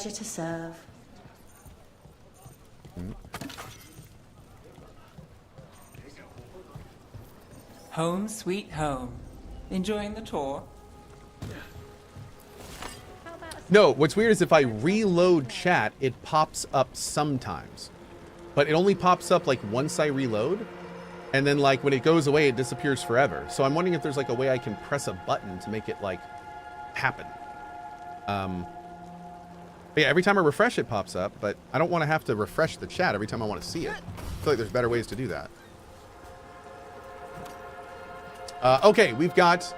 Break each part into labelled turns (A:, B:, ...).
A: pleasure to serve.
B: Home sweet home. Enjoying the tour?
C: No, what's weird is if I reload chat, it pops up sometimes. But it only pops up like once I reload. And then like when it goes away, it disappears forever. So I'm wondering if there's like a way I can press a button to make it like happen. But yeah, every time I refresh it pops up, but I don't want to have to refresh the chat every time I want to see it. I feel like there's better ways to do that. Okay, we've got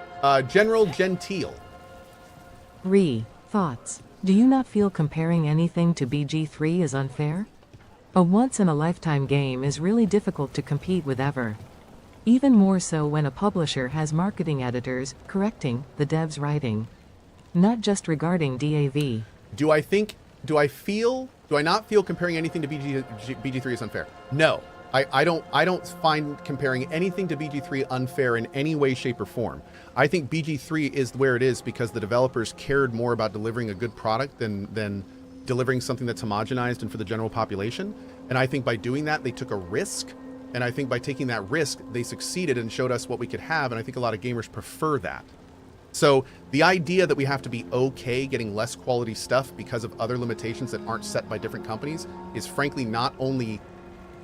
C: General Gentile.
D: Thoughts. Do you not feel comparing anything to BG3 is unfair? A once-in-a-lifetime game is really difficult to compete with ever. Even more so when a publisher has marketing editors correcting the dev's writing. Not just regarding DAV.
C: Do I not feel comparing anything to BG3 is unfair? No. I don't find comparing anything to BG3 unfair in any way, shape, or form. I think BG3 is where it is because the developers cared more about delivering a good product than delivering something that's homogenized and for the general population. And I think by doing that, they took a risk. And I think by taking that risk, they succeeded and showed us what we could have. And I think a lot of gamers prefer that. So the idea that we have to be okay getting less quality stuff because of other limitations that aren't set by different companies is frankly not only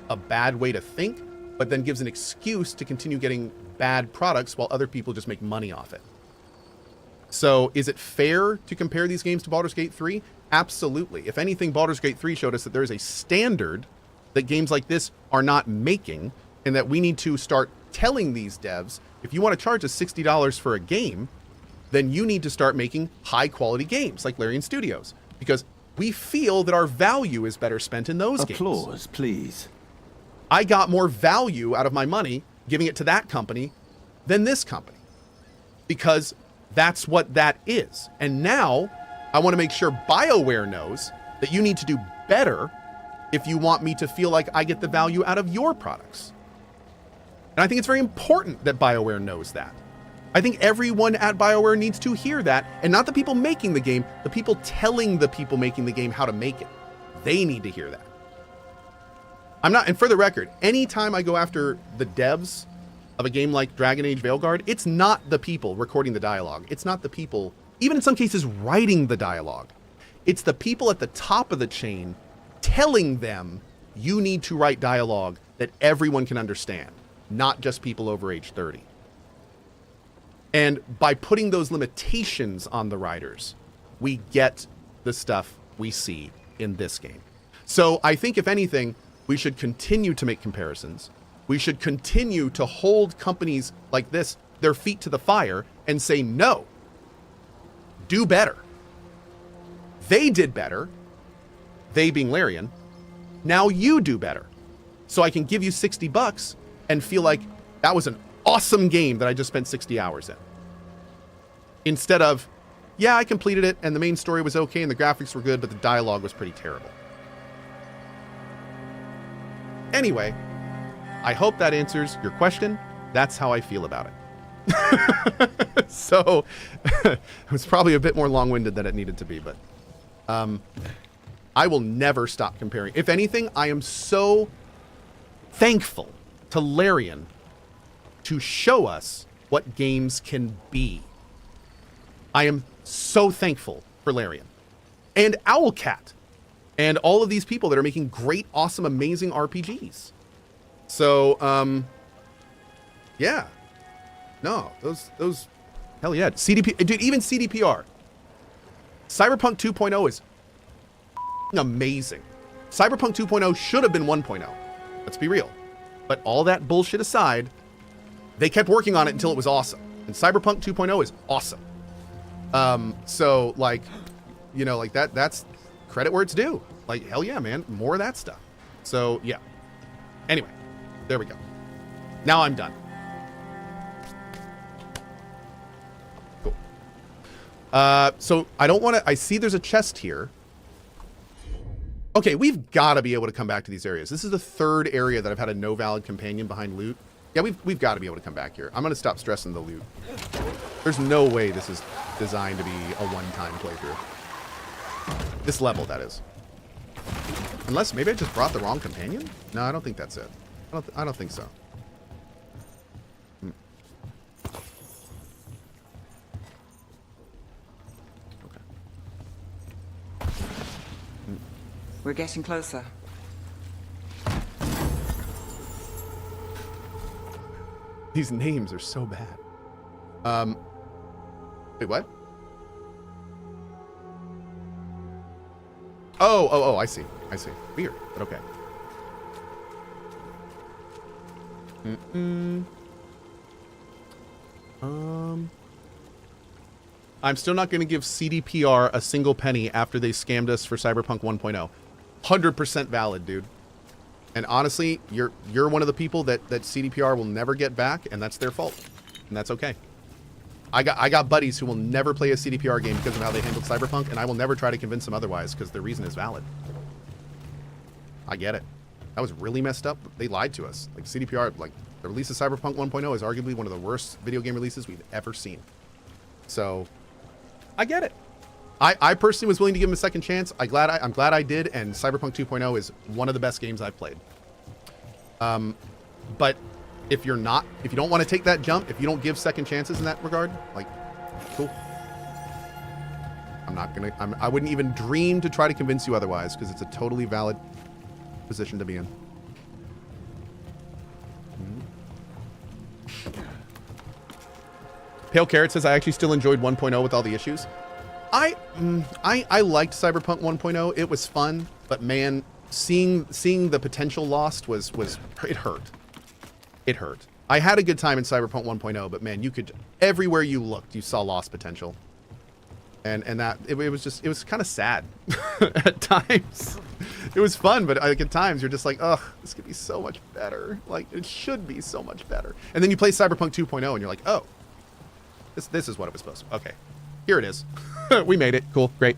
C: a bad way to think, but then gives an excuse to continue getting bad products while other people just make money off it. So is it fair to compare these games to Baldur's Gate 3? Absolutely. If anything, Baldur's Gate 3 showed us that there is a standard that games like this are not making, and that we need to start telling these devs, if you want to charge us $60 for a game, then you need to start making high quality games like Larian Studios, because we feel that our value is better spent in those games.
E: Applause, please.
C: I got more value out of my money giving it to that company than this company, because that's what that is. And now I want to make sure BioWare knows that you need to do better if you want me to feel like I get the value out of your products. And I think it's very important that BioWare knows that. I think everyone at BioWare needs to hear that, and not the people making the game, the people telling the people making the game how to make it. They need to hear that. I'm not, and for the record, anytime I go after the devs of a game like Dragon Age Veilguard, it's not the people recording the dialogue. It's not the people, even in some cases, writing the dialogue. It's the people at the top of the chain telling them you need to write dialogue that everyone can understand, not just people over age 30. And by putting those limitations on the writers, we get the stuff we see in this game. So I think, if anything, we should continue to make comparisons. We should continue to hold companies like this, their feet to the fire, and say, no, do better. They did better, they being Larian. Now you do better. So I can give you $60 and feel like that was an awesome game that I just spent 60 hours in. Instead of, yeah, I completed it and the main story was okay and the graphics were good, but the dialogue was pretty terrible. Anyway, I hope that answers your question. That's how I feel about it. So it was probably a bit more long-winded than it needed to be, but I will never stop comparing. If anything, I am so thankful to Larian to show us what games can be. I am so thankful for Larian and Owlcat and all of these people that are making great, awesome, amazing RPGs. So, yeah. No, those, hell yeah. CDP, dude, even CDPR. Cyberpunk 2.0 is amazing. Cyberpunk 2.0 should have been 1.0. Let's be real. But all that bullshit aside, they kept working on it until it was awesome. And Cyberpunk 2.0 is awesome. So, like, you know, like that's credit where it's due. Like, hell yeah, man. More of that stuff. So, yeah. Anyway, there we go. Now I'm done. Cool. So I don't want to, I see there's a chest here. Okay, we've got to be able to come back to these areas. This is the third area that I've had a no valid companion behind loot. Yeah, we've got to be able to come back here. I'm going to stop stressing the loot. There's no way this is designed to be a one-time playthrough. This level, that is. Unless maybe I just brought the wrong companion? No, I don't think that's it. I don't think so.
B: We're getting closer.
C: These names are so bad. Wait, what? Oh, I see. Weird, but okay. I'm still not going to give CDPR a single penny after they scammed us for Cyberpunk 1.0. 100% valid, dude. And honestly, you're one of the people that CDPR will never get back, and that's their fault. And that's okay. I got buddies who will never play a CDPR game because of how they handled Cyberpunk, and I will never try to convince them otherwise because their reason is valid. I get it. That was really messed up. They lied to us. Like CDPR, like the release of Cyberpunk 1.0 is arguably one of the worst video game releases we've ever seen. So I get it. I personally was willing to give him a second chance. I'm glad I did, and Cyberpunk 2.0 is one of the best games I've played. But if you don't want to take that jump, if you don't give second chances in that regard, like, cool. I wouldn't even dream to try to convince you otherwise, because it's a totally valid position to be in. Pale Carrot says, I actually still enjoyed 1.0 with all the issues. I liked Cyberpunk 1.0. It was fun, but man, seeing the potential lost was it hurt. It hurt. I had a good time in Cyberpunk 1.0, but man, you could, everywhere you looked, you saw lost potential. And that it was kind of sad at times. It was fun, but like at times you're just like, ugh, this could be so much better. Like it should be so much better. And then you play Cyberpunk 2.0 and you're like, oh, this is what it was supposed to. Okay, here it is. We made it. Cool. Great.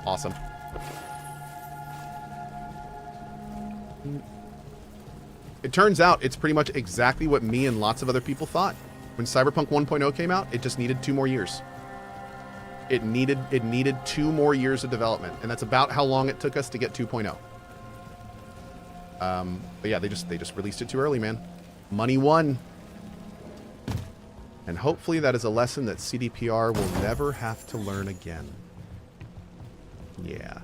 C: Awesome. It turns out it's pretty much exactly what me and lots of other people thought. When Cyberpunk 1.0 came out, it just needed 2 more years. It needed 2 more years of development, and that's about how long it took us to get 2.0. But yeah, they just released it too early, man. Money won. And hopefully that is a lesson that CDPR will never have to learn again. Yeah.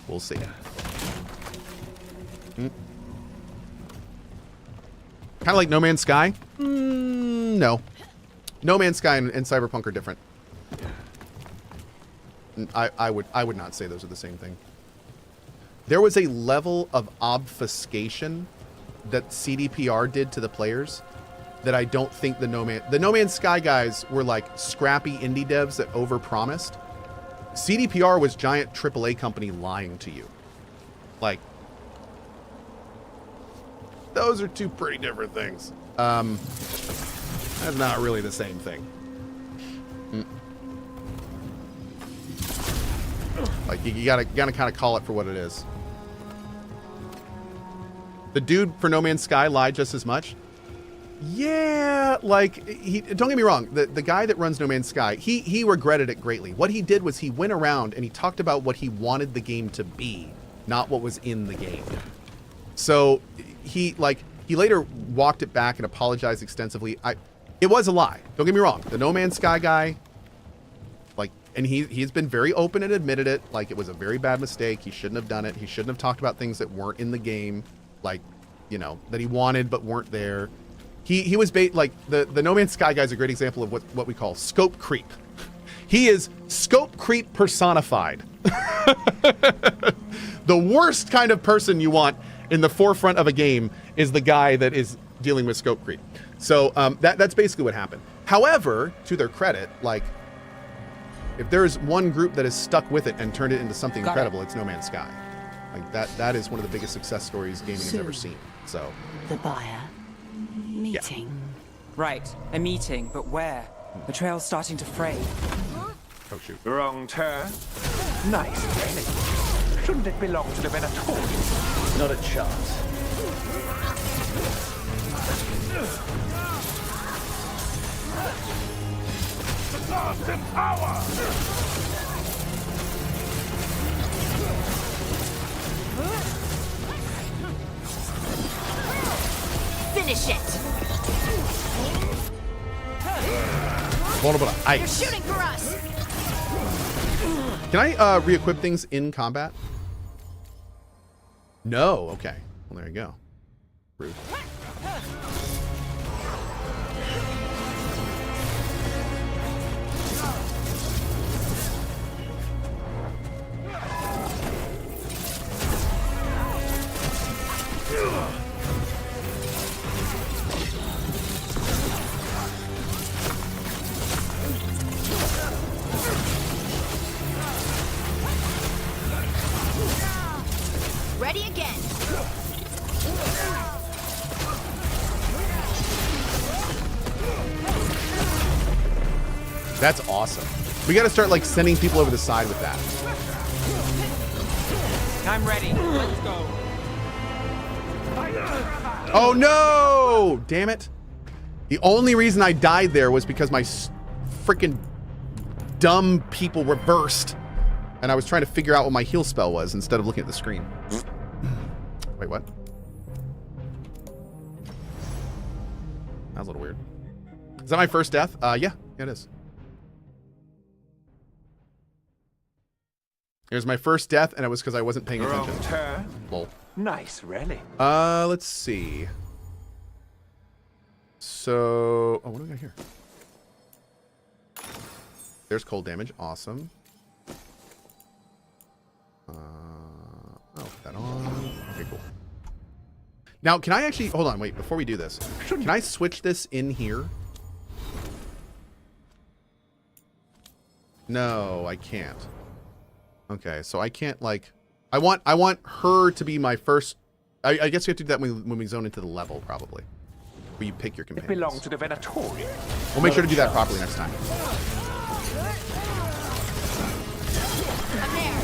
C: We'll see. Kind of like No Man's Sky? No. No Man's Sky and Cyberpunk are different. I would not say those are the same thing. There was a level of obfuscation that CDPR did to the players that I don't think the No Man's Sky guys were like scrappy indie devs that overpromised. CDPR was giant AAA company lying to you. Like, those are 2 pretty different things. That's not really the same thing. Like you gotta kind of call it for what it is. The dude for No Man's Sky lied just as much. Yeah, like don't get me wrong, the guy that runs No Man's Sky, he regretted it greatly. What he did was he went around and he talked about what he wanted the game to be, not what was in the game. So he later walked it back and apologized extensively. It was a lie. Don't get me wrong. The No Man's Sky guy, like, and he's been very open and admitted it. Like, it was a very bad mistake. He shouldn't have done it. He shouldn't have talked about things that weren't in the game, like, you know, that he wanted but weren't there. He was like the No Man's Sky guy is a great example of what we call scope creep. He is scope creep personified. The worst kind of person you want in the forefront of a game is the guy that is dealing with scope creep. So that's basically what happened. However, to their credit, like, if there's one group that has stuck with it and turned it into something incredible, it's No Man's Sky. Like that is one of the biggest success stories gaming has ever seen. So
A: the buyer meeting.
B: Yeah. Right, a meeting, but where? The trail's starting to fray.
C: Oh shoot.
E: Wrong turn. Nice training. Shouldn't it belong to the Venator? Not a chance. Austin power!
A: Finish it.
C: Vulnerable to ice.
A: You're shooting for us.
C: Can I re-equip things in combat? No. Okay. Well, there you go. Rude.
A: Ready again.
C: That's awesome. We got to start like sending people over the side with that.
B: I'm ready. Let's go.
C: Oh no! Damn it. The only reason I died there was because my freaking dumb people reversed. And I was trying to figure out what my heal spell was instead of looking at the screen. Wait, what? That was a little weird. Is that my first death? Yeah, it is. Here's my first death, and it was because I wasn't paying attention.
E: Wrong turn.
C: Lol.
E: Nice rally.
C: Let's see. So, oh, what do we got here? There's cold damage. Awesome. I'll put that on. Okay, cool. Now, can I actually, hold on, wait, before we do this, can I switch this in here? No, I can't. Okay, so I can't, like, I want her to be my first, I guess we have to do that when we zone into the level, probably. Where you pick your
E: It
C: companions.
E: belonged to the Venatorium.
C: We'll make sure to do that properly next time.
A: I'm there.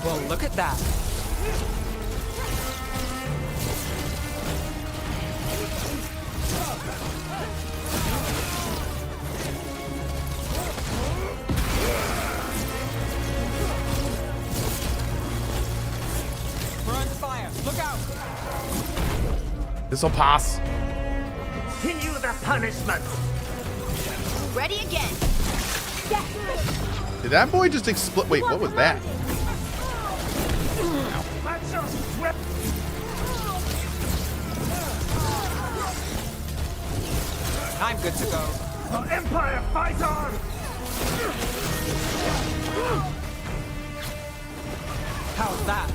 B: Well, look at that. We're under fire. Look out.
C: This'll pass.
E: Continue the punishment.
A: Ready again.
C: Did that boy just explode? Wait, what was that?
B: I'm good to go.
E: Empire, fight on!
B: How's that?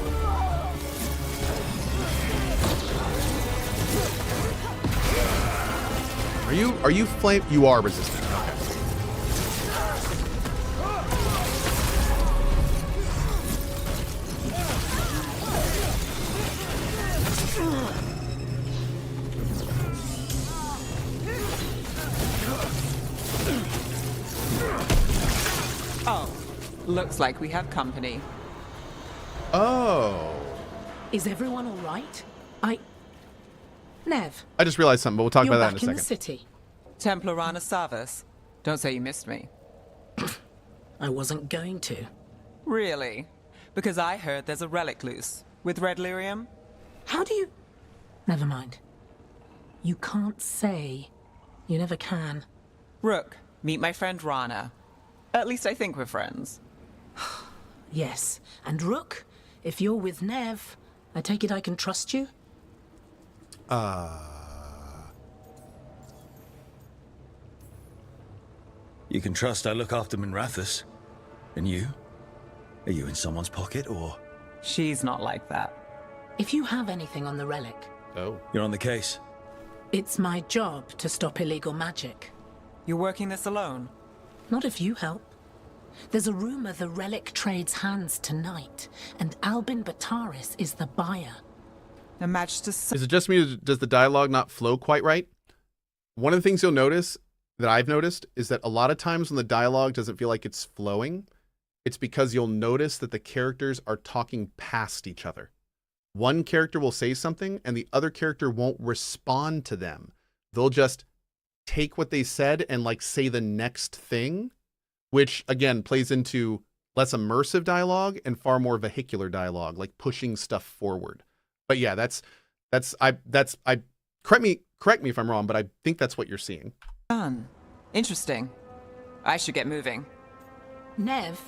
C: Are you flame? You are resistant. Okay.
B: Oh, looks like we have company.
C: Oh.
F: Is everyone all right? Nev,
C: I just realized something, but we'll talk
F: you're
C: about
F: back
C: that in
F: in
C: a
F: the
C: second.
F: city.
B: Templar Rana Savas. Don't say you missed me.
F: I wasn't going to.
B: Really? Because I heard there's a relic loose. With red lyrium?
F: How do you... Never mind. You can't say. You never can.
B: Rook, meet my friend Rana. At least I think we're friends.
F: Yes. And Rook, if you're with Nev, I take it I can trust you?
G: You can trust I look after Minrathus. And you? Are you in someone's pocket, or...?
B: She's not like that.
F: If you have anything on the relic,
C: Oh.
G: You're on the case?
F: it's my job to stop illegal magic.
B: You're working this alone?
F: Not if you help. There's a rumor the relic trades hands tonight, and Albin Bataris is the buyer.
B: A match to...
C: Is it just me? Does the dialogue not flow quite right? One of the things you'll notice that I've noticed is that a lot of times when the dialogue doesn't feel like it's flowing, it's because you'll notice that the characters are talking past each other. One character will say something and the other character won't respond to them. They'll just take what they said and like say the next thing, which again plays into less immersive dialogue and far more vehicular dialogue, like pushing stuff forward. But yeah, correct me if I'm wrong, but I think that's what you're seeing.
B: Fun. Interesting. I should get moving.
F: Nev,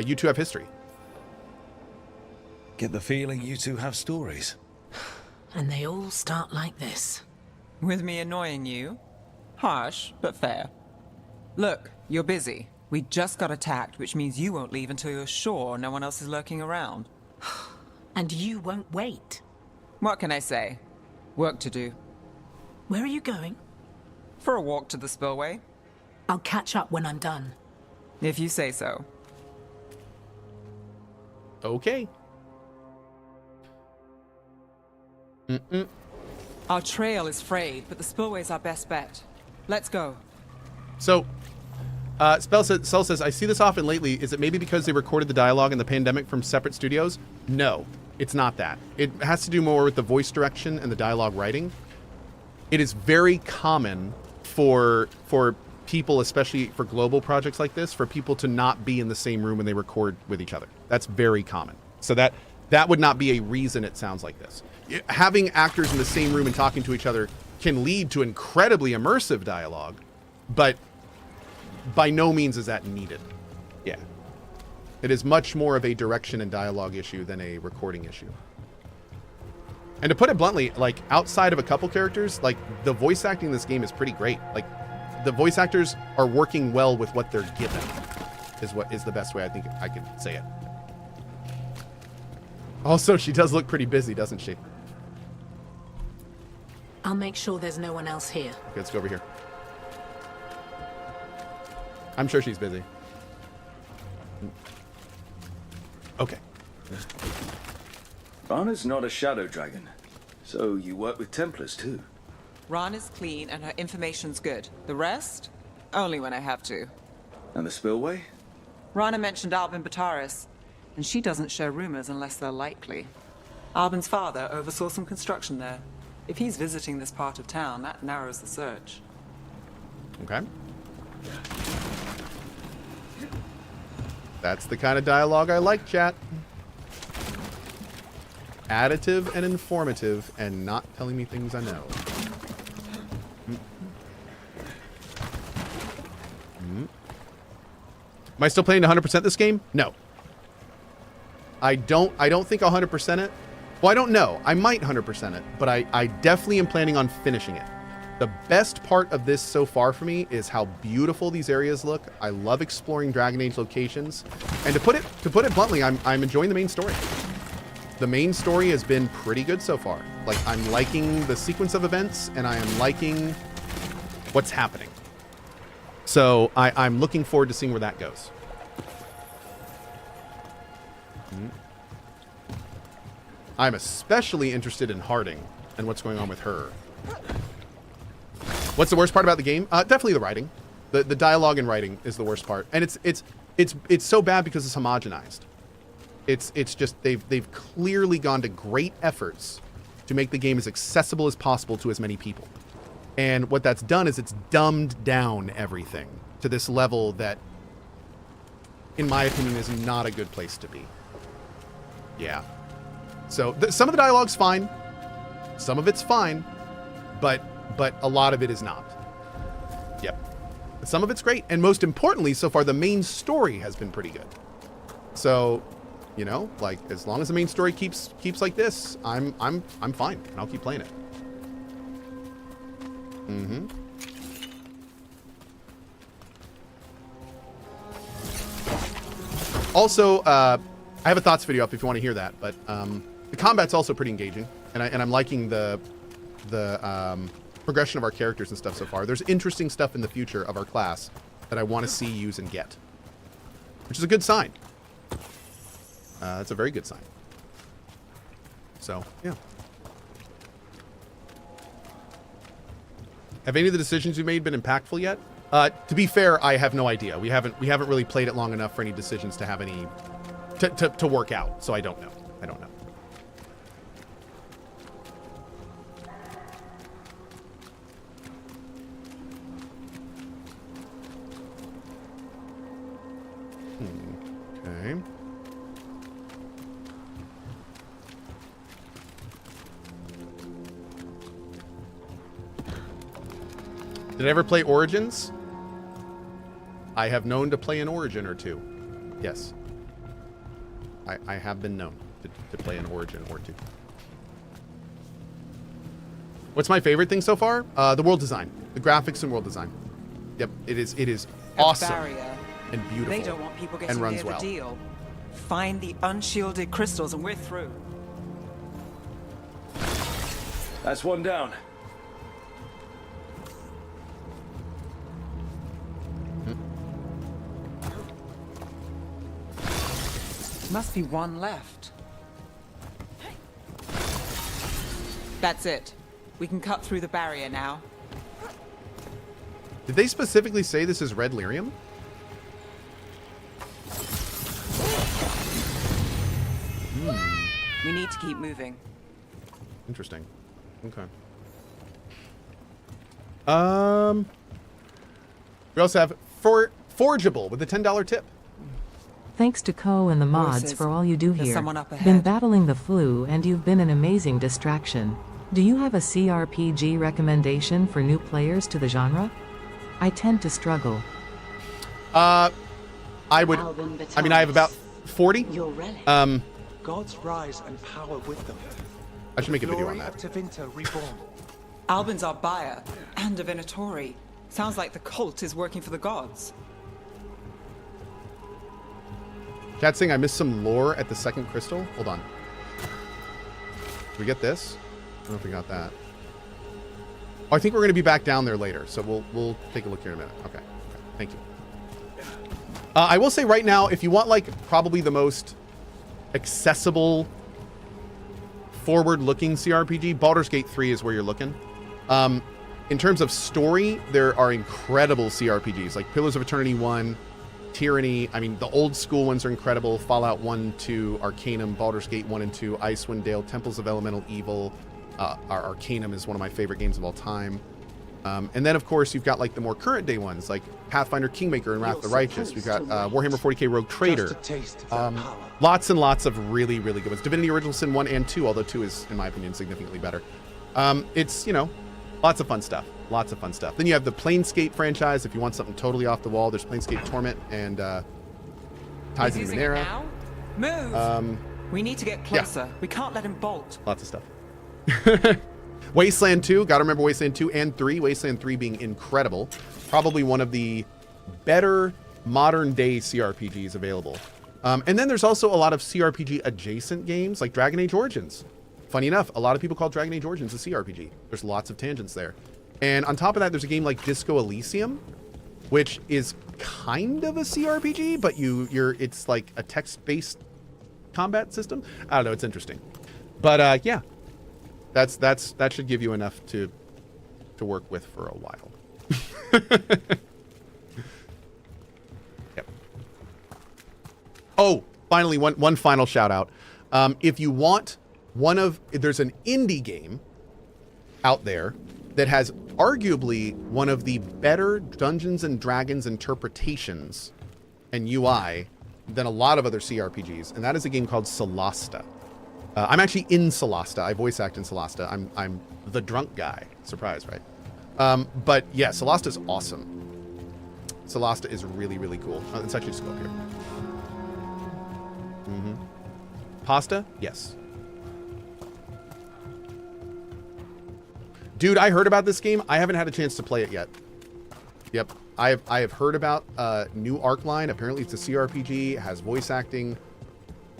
C: You two have history.
G: Get the feeling you two have stories.
F: and they all start like this.
B: With me annoying you? Harsh, but fair. Look, you're busy. We just got attacked, which means you won't leave until you're sure no one else is lurking around.
F: And you won't wait.
B: What can I say? Work to do.
F: Where are you going?
B: For a walk to the spillway?
F: I'll catch up when I'm done.
B: If you say so.
C: Okay.
B: Our trail is frayed, but the spillway's our best bet. Let's go.
C: So, Cell says, I see this often lately. Is it maybe because they recorded the dialogue in the pandemic from separate studios? No, it's not that. It has to do more with the voice direction and the dialogue writing. It is very common for people, especially for global projects like this, for people to not be in the same room when they record with each other. That's very common. So that would not be a reason it sounds like this. Having actors in the same room and talking to each other can lead to incredibly immersive dialogue, but by no means is that needed. Yeah. It is much more of a direction and dialogue issue than a recording issue. And to put it bluntly, like outside of a couple characters, like the voice acting in this game is pretty great. Like the voice actors are working well with what they're given, is the best way I think I could say it. Also, she does look pretty busy, doesn't she?
F: I'll make sure there's no one else here.
C: Okay, let's go over here. I'm sure she's busy. Okay.
G: Rana's not a shadow dragon, so you work with Templars too.
B: Rana's clean and her information's good. The rest? Only when I have to.
G: And the spillway?
B: Rana mentioned Albin Bataris, and she doesn't share rumors unless they're likely. Albin's father oversaw some construction there. If he's visiting this part of town, that narrows the search.
C: Okay. That's the kind of dialogue I like, chat. Additive and informative and not telling me things I know. Am I still playing 100% this game? No. I don't think I'll 100% it. Well, I don't know. I might 100% it, but I definitely am planning on finishing it. The best part of this so far for me is how beautiful these areas look. I love exploring Dragon Age locations. And to put it bluntly, I'm enjoying the main story. The main story has been pretty good so far. Like, I'm liking the sequence of events, and I am liking what's happening. So I'm looking forward to seeing where that goes. I'm especially interested in Harding and what's going on with her. What's the worst part about the game? Definitely the writing. The dialogue and writing is the worst part, and it's so bad because it's homogenized. It's just they've clearly gone to great efforts to make the game as accessible as possible to as many people. And what that's done is it's dumbed down everything to this level that, in my opinion, is not a good place to be. Yeah. So some of the dialogue's fine. Some of it's fine. But a lot of it is not. Yep. Some of it's great. And most importantly, so far, the main story has been pretty good. So, you know, like, as long as the main story keeps like this, I'm fine. And I'll keep playing it. Also, I have a thoughts video up if you want to hear that, but the combat's also pretty engaging, and I'm liking the progression of our characters and stuff so far. There's interesting stuff in the future of our class that I want to see, use, and get, which is a good sign. That's a very good sign. So, yeah. Have any of the decisions you made been impactful yet? To be fair, I have no idea. We haven't really played it long enough for any decisions to have any to work out. So I don't know. I don't know. Okay. Did I ever play Origins? I have known to play an Origin or two. Yes. I have been known to play an Origin or two. What's my favorite thing so far? The world design. The graphics and world design. Yep, it is awesome and beautiful.
B: They don't want people getting
C: and runs
B: near
C: well.
B: the deal. Find the unshielded crystals and we're through.
E: That's one down.
B: Must be one left. That's it. We can cut through the barrier now.
C: Did they specifically say this is red lyrium?
B: We need to keep moving.
C: Interesting. Okay. We also have Forgeable with a $10 tip.
D: Thanks to Cohh and the mods
B: Voices.
D: for all you do
B: There's
D: here.
B: someone up
D: Been
B: ahead.
D: battling the flu and you've been an amazing distraction. Do you have a CRPG recommendation for new players to the genre? I tend to struggle.
C: I would. I mean, I have about 40.
H: Your relic.
E: Gods rise and power with them.
C: I should make a video on
E: Glory
C: that.
E: of Tevinter reborn.
B: Albin's our buyer and a Venatori. Sounds like the cult is working for the gods.
C: Chat saying I missed some lore at the second crystal. Hold on. Did we get this? I don't know if we got that. Oh, I think we're going to be back down there later, so we'll take a look here in a minute. Okay. Thank you. I will say right now, if you want like probably the most accessible, forward-looking CRPG, Baldur's Gate 3 is where you're looking. In terms of story, there are incredible CRPGs like Pillars of Eternity 1, Tyranny. I mean, the old school ones are incredible. Fallout 1, 2, Arcanum, Baldur's Gate 1 and 2, Icewind Dale, Temples of Elemental Evil. Our Arcanum is one of my favorite games of all time. And then, of course, you've got like the more current day ones like Pathfinder Kingmaker and Wrath of the Righteous. We've got Warhammer 40k Rogue Trader.
E: Just a taste of their power.
C: Lots and lots of really, really good ones. Divinity Original Sin 1 and 2, although 2 is, in my opinion, significantly better. It's, you know, lots of fun stuff. Lots of fun stuff. Then you have the Planescape franchise. If you want something totally off the wall, there's Planescape Torment and Tides of
B: Using it
C: Numenera.
B: now? Move! We need to get closer. We can't let him bolt.
C: Lots of stuff. Wasteland 2. Gotta remember Wasteland 2 and 3. Wasteland 3 being incredible. Probably one of the better modern day CRPGs available. And then there's also a lot of CRPG adjacent games like Dragon Age Origins. Funny enough, a lot of people call Dragon Age Origins a CRPG. There's lots of tangents there. And on top of that, there's a game like Disco Elysium, which is kind of a CRPG, but it's like a text-based combat system. I don't know, it's interesting. But yeah, that should give you enough to work with for a while. Yep. Oh, finally, one final shout out. If you want there's an indie game out there that has arguably one of the better Dungeons and Dragons interpretations and UI than a lot of other CRPGs, and that is a game called Solasta. I'm actually in Solasta. I voice act in Solasta. I'm the drunk guy. Surprise, right? But yeah, Solasta is awesome. Solasta is really, really cool. Let's actually just go up here. Pasta? Yes. Dude, I heard about this game. I haven't had a chance to play it yet. Yep. I have heard about new Arcline. Apparently it's a CRPG. It has voice acting.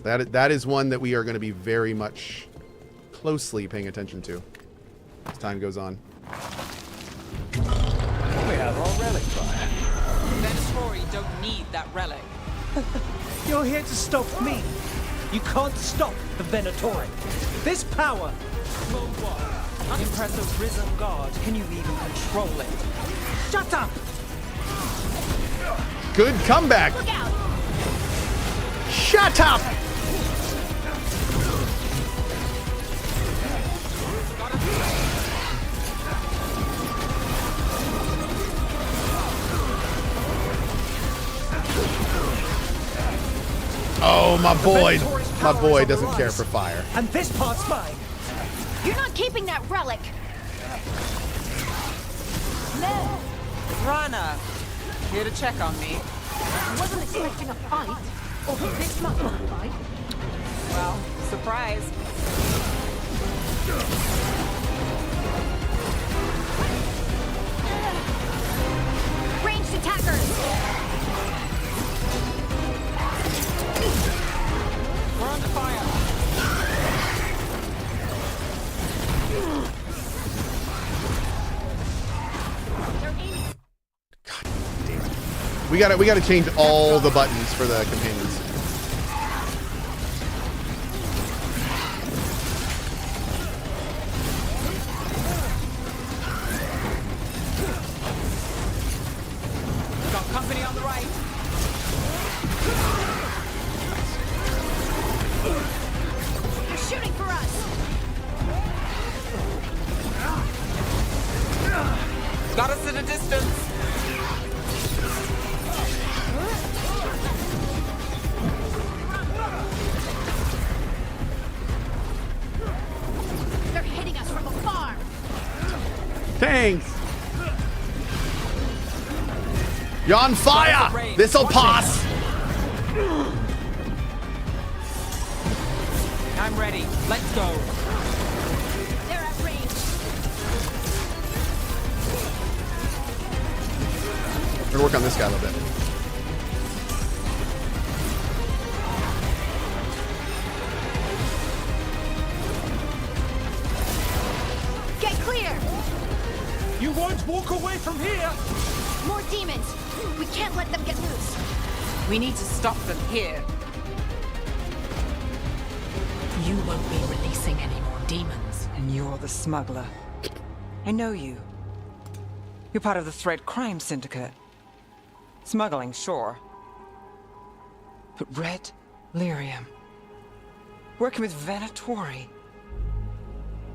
C: That is one that we are going to be very much closely paying attention to as time goes on.
E: We have our relic fire.
B: Venatori don't need that relic.
I: You're here to stop me. You can't stop the Venatori. This power.
B: For what? Impress a risen god. Can you even control it?
I: Shut up!
C: Good comeback.
A: Look out!
C: Shut up. Oh, my boy doesn't care for fire.
I: And this part's mine.
A: You're not keeping that relic! No!
B: Rana, here to check on me.
A: I wasn't expecting a fight. Or this much of a fight.
B: Well, surprise.
A: Ranged attackers!
B: We're under fire.
C: We gotta change all the buttons for the companions.
B: Got company on the right.
A: They're shooting for us!
B: Got us at a distance.
A: They're hitting us from afar!
C: Thanks. You're on fire. This'll pass.
B: I'm ready. Let's go.
A: They're at range!
C: We're gonna work on this guy a little bit.
A: Get clear!
I: You won't walk away from here.
A: More demons! We can't let them get loose!
B: We need to stop them here.
F: You won't be releasing any more demons.
B: And you're the smuggler. I know you. You're part of the Thread crime syndicate. Smuggling, sure. But Red Lyrium. Working with Venatori.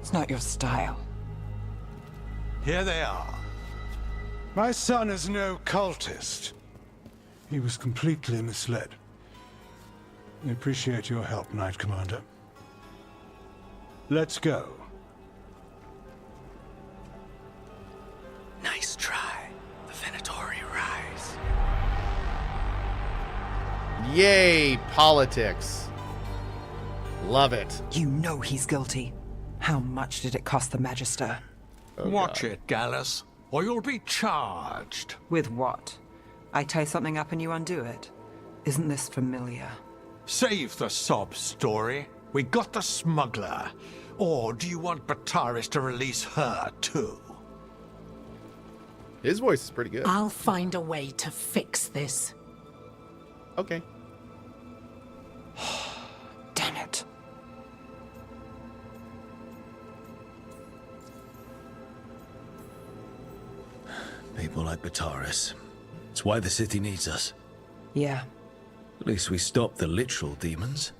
B: It's not your style.
E: Here they are. My son is no cultist. He was completely misled. I appreciate your help, Knight Commander. Let's go.
G: Nice try. The Venatori rise.
C: Yay, politics. Love it.
B: You know he's guilty. How much did it cost the Magister?
C: Oh,
H: Watch
C: God.
H: it, Gallus, or you'll be charged.
B: With what? I tie something up and you undo it. Isn't this familiar?
H: Save the sob story. We got the smuggler. Or do you want Bataris to release her, too?
C: His voice is pretty good.
F: I'll find a way to fix this.
C: Okay.
B: Damn it.
G: People like Bataris. It's why the city needs us.
B: Yeah,
G: At least we stopped the literal demons.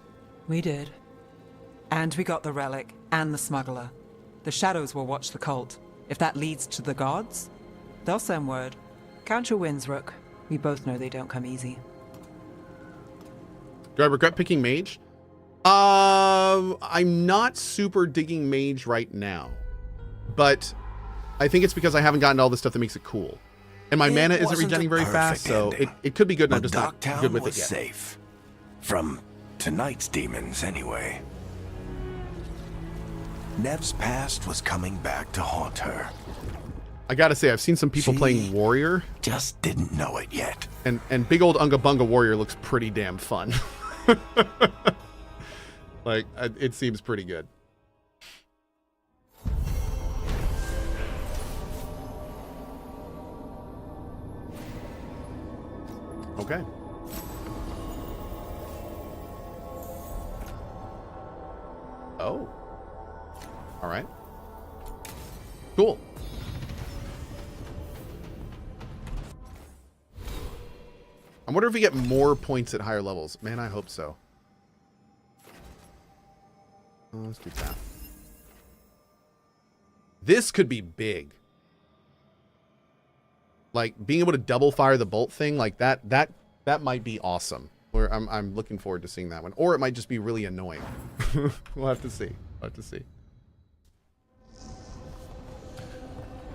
B: we did. And we got the relic and the smuggler. The shadows will watch the cult. If that leads to the gods, they'll send word. Count your wins, Rook. We both know they don't come easy.
C: Do I regret picking mage? I'm not super digging mage right now, but I think it's because I haven't gotten all the stuff that makes it cool. And my mana isn't regenerating very fast, so it could be good, and I'm just not good with it yet.
J: Safe. From tonight's demons, anyway. Nev's past was coming back to haunt her.
C: I gotta say, I've seen some people playing Warrior.
J: Just didn't know it yet.
C: And big old Unga Bunga Warrior looks pretty damn fun. Like, it seems pretty good. Okay. Oh. All right. Cool. I wonder if we get more points at higher levels. Man, I hope so. Oh, let's do that. This could be big. Like being able to double fire the bolt thing, like that might be awesome. Or I'm looking forward to seeing that one. Or it might just be really annoying. We'll have to see. We'll have to see.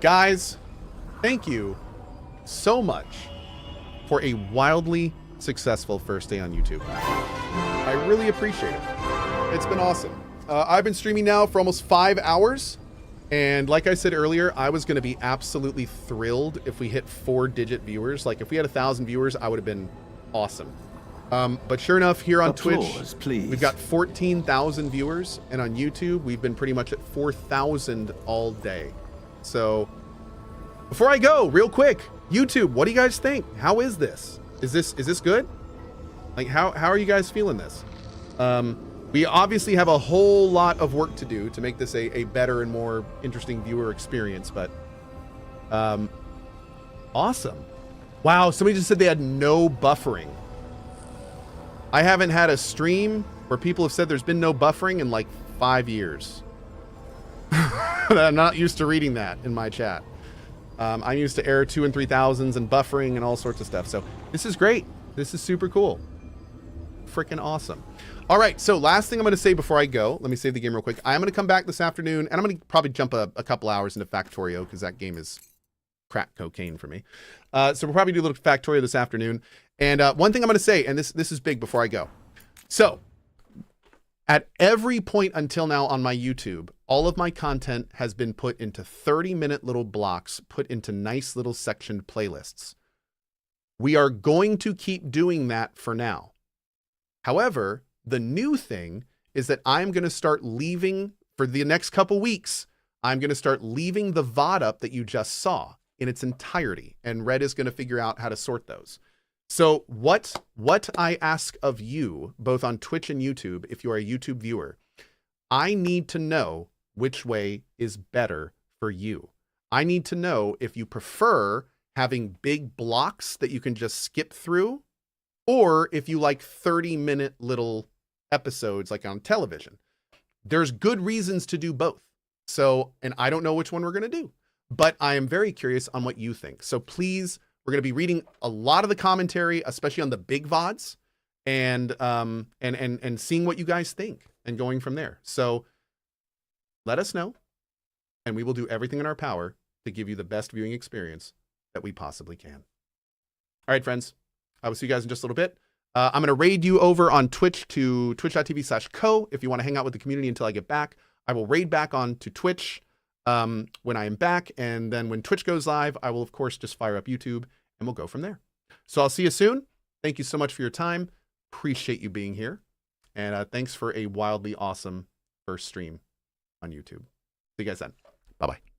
C: Guys, thank you so much for a wildly successful first day on YouTube. I really appreciate it. It's been awesome. I've been streaming now for almost 5 hours. And like I said earlier, I was going to be absolutely thrilled if we hit 4-digit viewers. Like if we had 1,000 viewers, I would have been awesome. But sure enough, here on
J: Applause,
C: Twitch,
J: please.
C: we've got 14,000 viewers. And on YouTube, we've been pretty much at 4,000 all day. So before I go, real quick, YouTube, what do you guys think? How is this? Is this good? Like how are you guys feeling this? We obviously have a whole lot of work to do to make this a better and more interesting viewer experience, but awesome. Wow, somebody just said they had no buffering. I haven't had a stream where people have said there's been no buffering in like 5 years. I'm not used to reading that in my chat. I'm used to error 2 and 3,000s and buffering and all sorts of stuff. So this is great. This is super cool. Freaking awesome. All right, so last thing I'm going to say before I go, let me save the game real quick. I'm going to come back this afternoon, and I'm going to probably jump a couple hours into Factorio because that game is crack cocaine for me. So we'll probably do a little Factorio this afternoon. And one thing I'm going to say, and this is big before I go. So at every point until now on my YouTube, all of my content has been put into 30-minute little blocks, put into nice little sectioned playlists. We are going to keep doing that for now. However, the new thing is that I'm going to start leaving for the next couple weeks. I'm going to start leaving the VOD up that you just saw in its entirety, and Red is going to figure out how to sort those. So what I ask of you, both on Twitch and YouTube, if you are a YouTube viewer, I need to know which way is better for you. I need to know if you prefer having big blocks that you can just skip through, or if you like 30-minute little episodes like on television. There's good reasons to do both. So, and I don't know which one we're going to do, but I am very curious on what you think. So please, we're going to be reading a lot of the commentary, especially on the big VODs, and seeing what you guys think and going from there. So let us know, and we will do everything in our power to give you the best viewing experience that we possibly can. All right, friends. I will see you guys in just a little bit. I'm going to raid you over on Twitch to twitch.tv/Cohh if you want to hang out with the community until I get back. I will raid back on to Twitch when I am back. And then when Twitch goes live, I will, of course, just fire up YouTube and we'll go from there. So I'll see you soon. Thank you so much for your time. Appreciate you being here. And thanks for a wildly awesome first stream on YouTube. See you guys then. Bye-bye.